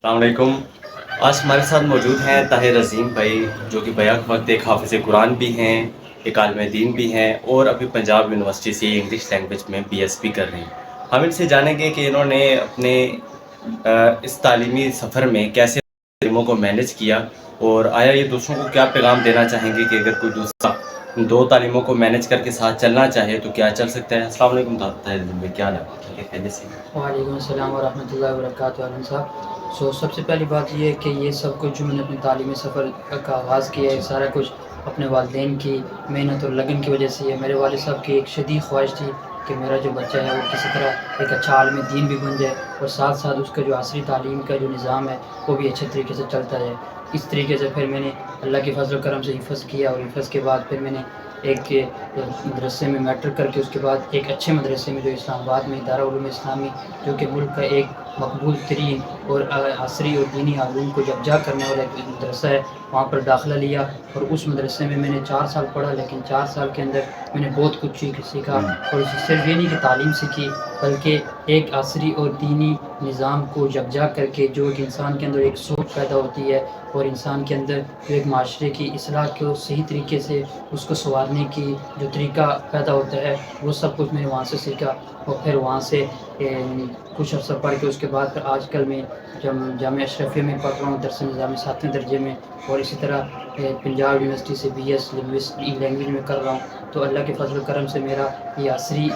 السلام علیکم۔ آج ہمارے ساتھ موجود ہیں طاہر عظیم بھائی، جو کہ بیک وقت ایک حافظ قرآن بھی ہیں، ایک عالم دین بھی ہیں، اور ابھی پنجاب یونیورسٹی سے انگلش لینگویج میں بی ایس پی کر رہے ہیں۔ ہم ان سے جانیں گے کہ انہوں نے اپنے اس تعلیمی سفر میں کیسے تعلیموں کو مینج کیا، اور آیا یہ دوسروں کو کیا پیغام دینا چاہیں گے کہ اگر کوئی دوسرا دو تعلیموں کو مینج کر کے ساتھ چلنا چاہے تو کیا چل سکتا ہے۔ السلام علیکم طاہر عظیم بھائی، کیا حال ہے؟ خیریت سے؟ وعلیکم السلام ورحمۃ اللہ وبرکاتہ عالم صاحب۔ سب سے پہلی بات یہ ہے کہ یہ سب کچھ جو میں نے اپنے تعلیمی سفر کا آغاز کیا ہے، سارا کچھ اپنے والدین کی محنت اور لگن کی وجہ سے ہے۔ میرے والد صاحب کی ایک شدید خواہش تھی کہ میرا جو بچہ ہے وہ کسی طرح ایک اچھا عالم دین بھی بن جائے، اور ساتھ ساتھ اس کا جو عصری تعلیم کا جو نظام ہے وہ بھی اچھے طریقے سے چلتا جائے۔ اس طریقے سے پھر میں نے اللہ کے فضل و کرم سے حفظ کیا، اور حفظ کے بعد پھر میں نے ایک مدرسے میں میٹرک کر کے اس کے بعد ایک اچھے مدرسے میں جو اسلام آباد میں دارالعلوم اسلامی، جو کہ ملک کا ایک مقبول ترین اور عصری اور دینی علوم کو یکجا کرنے والا ایک مدرسہ ہے، وہاں پر داخلہ لیا۔ اور اس مدرسے میں نے 4 سال پڑھا، لیکن 4 سال کے اندر میں نے بہت کچھ سیکھا، اور صرف یہ نہیں کہ تعلیم سیکھی، بلکہ ایک عصری اور دینی نظام کو یکجا کر کے جو ایک انسان کے اندر ایک سوچ پیدا ہوتی ہے، اور انسان کے اندر جو ایک معاشرے کی اصلاح کو صحیح طریقے سے اس کو سنوارنے کی جو طریقہ پیدا ہوتا ہے، وہ سب کچھ میں نے وہاں سے سیکھا۔ اور پھر وہاں سے کچھ عرصہ پڑھ کے اس کے بعد پھر آج کل میں جامعہ اشرفیہ میں پڑھ رہا ہوں درس نظامی 7ویں درجے میں، اور اسی طرح پنجاب یونیورسٹی سے بی ایس لینگویج میں کر رہا ہوں۔ تو اللہ کے فضل و کرم سے میرا یہ عصری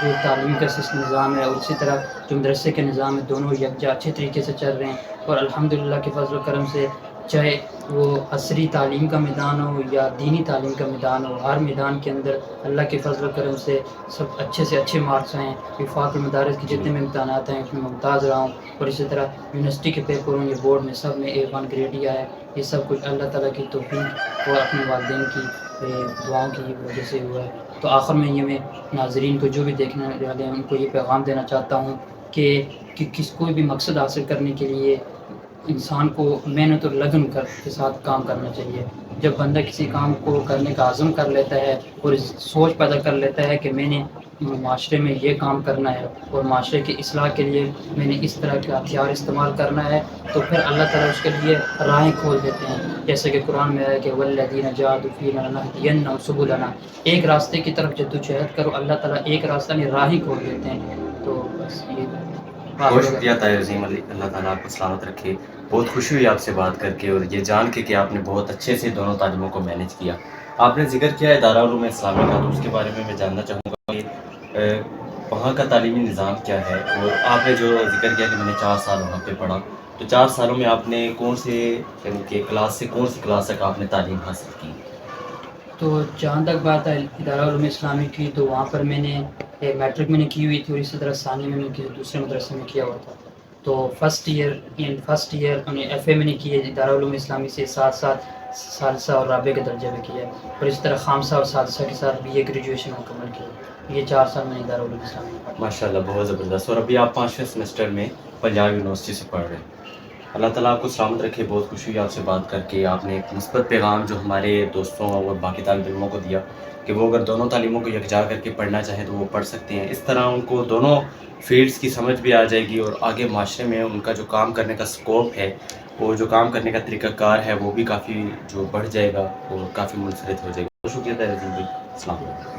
جو تعلیم کا نظام ہے، اور اسی طرح جو مدرسے کے نظام ہے، دونوں یکجا اچھے طریقے سے چل رہے ہیں۔ اور الحمدللہ کے فضل و کرم سے چاہے وہ عصری تعلیم کا میدان ہو یا دینی تعلیم کا میدان ہو، ہر میدان کے اندر اللہ کے فضل و کرم سے سب اچھے سے اچھے مارکس آئے ہیں۔ وفاق المدارس کے جتنے بھی امتحانات ہیں اس میں ممتاز رہا ہوں، اور اسی طرح یونیورسٹی کے پیپروں یا بورڈ میں سب میں A1 گریڈ ہی آیا ہے۔ یہ سب کچھ اللہ تعالیٰ کی توفیق اور اپنے والدین کی دعاؤں کی وجہ سے ہوا ہے۔ تو آخر میں یہ میں ناظرین کو جو بھی دیکھنے والے ہیں ان کو یہ پیغام دینا چاہتا ہوں کہ کوئی بھی مقصد حاصل کرنے کے لیے انسان کو محنت اور لگن کے ساتھ کام کرنا چاہیے۔ جب بندہ کسی کام کو کرنے کا عزم کر لیتا ہے اور سوچ پیدا کر لیتا ہے کہ میں نے معاشرے میں یہ کام کرنا ہے اور معاشرے کی اصلاح کے لیے میں نے اس طرح کے ہتھیار استعمال کرنا ہے، تو پھر اللہ تعالیٰ اس کے لیے راہیں کھول دیتے ہیں۔ جیسے کہ قرآن میں ہے کہ والذین جاہدوا فینا لنہدینہم سبلنا، ایک راستے کی طرف جدوجہد کرو، اللہ تعالیٰ ایک راستہ نہیں راہیں کھول دیتے ہیں۔ تو بس یہ بہت شکریہ طاہر عظیم، اللہ تعالیٰ آپ کو سلامت رکھے۔ بہت خوشی ہوئی آپ سے بات کر کے، اور یہ جان کے کہ آپ نے بہت اچھے سے دونوں تعلیموں کو مینج کیا۔ آپ نے ذکر کیا ہے دارالعلوم اسلامیہ کا، تو اس کے بارے میں جاننا چاہوں گا کہ وہاں کا تعلیمی نظام کیا ہے، اور آپ نے جو ذکر کیا کہ میں نے 4 سال وہاں پہ پڑھا، تو 4 سالوں میں آپ نے کون سے یعنی کہ کلاس سے کون سی کلاس تک آپ نے تعلیم حاصل کی؟ تو جہاں تک بات ہے دارالعلوم اسلامی کی، تو وہاں پر میں نے میٹرک میں نے کی ہوئی تھی، اور اسی طرح ثانوی میں نے دوسرے مدرسے میں کیا ہوا تھا۔ تو فرسٹ ایئر ایف اے میں نے کی ہے دارالعلوم اسلامی سے، ساتھ ساتھ ثالثہ اور رابعہ کے درجے میں کیا ہے، اور اس طرح خامسہ اور سادسہ کے ساتھ BA گریجویشن مکمل کی ہے۔ یہ 4 سال میں نے دارالعلوم اسلامی میں پڑھا۔ ماشاء اللہ، بہت زبردست۔ اور ابھی آپ 5ویں سیمسٹر میں پنجاب یونیورسٹی سے پڑھ رہے ہیں۔ اللہ تعالیٰ آپ کو سلامت رکھے۔ بہت خوشی ہوئی آپ سے بات کر کے۔ آپ نے ایک مثبت پیغام جو ہمارے دوستوں اور باقی طالب علموں کو دیا کہ وہ اگر دونوں تعلیموں کو یکجا کر کے پڑھنا چاہیں تو وہ پڑھ سکتے ہیں۔ اس طرح ان کو دونوں فیلڈز کی سمجھ بھی آ جائے گی، اور آگے معاشرے میں ان کا جو کام کرنے کا سکوپ ہے، وہ جو کام کرنے کا طریقہ کار ہے، وہ بھی کافی جو بڑھ جائے گا اور کافی منفرد ہو جائے گا۔ بہت شکریہ طاہر عظیم بھائی، السلام علیکم۔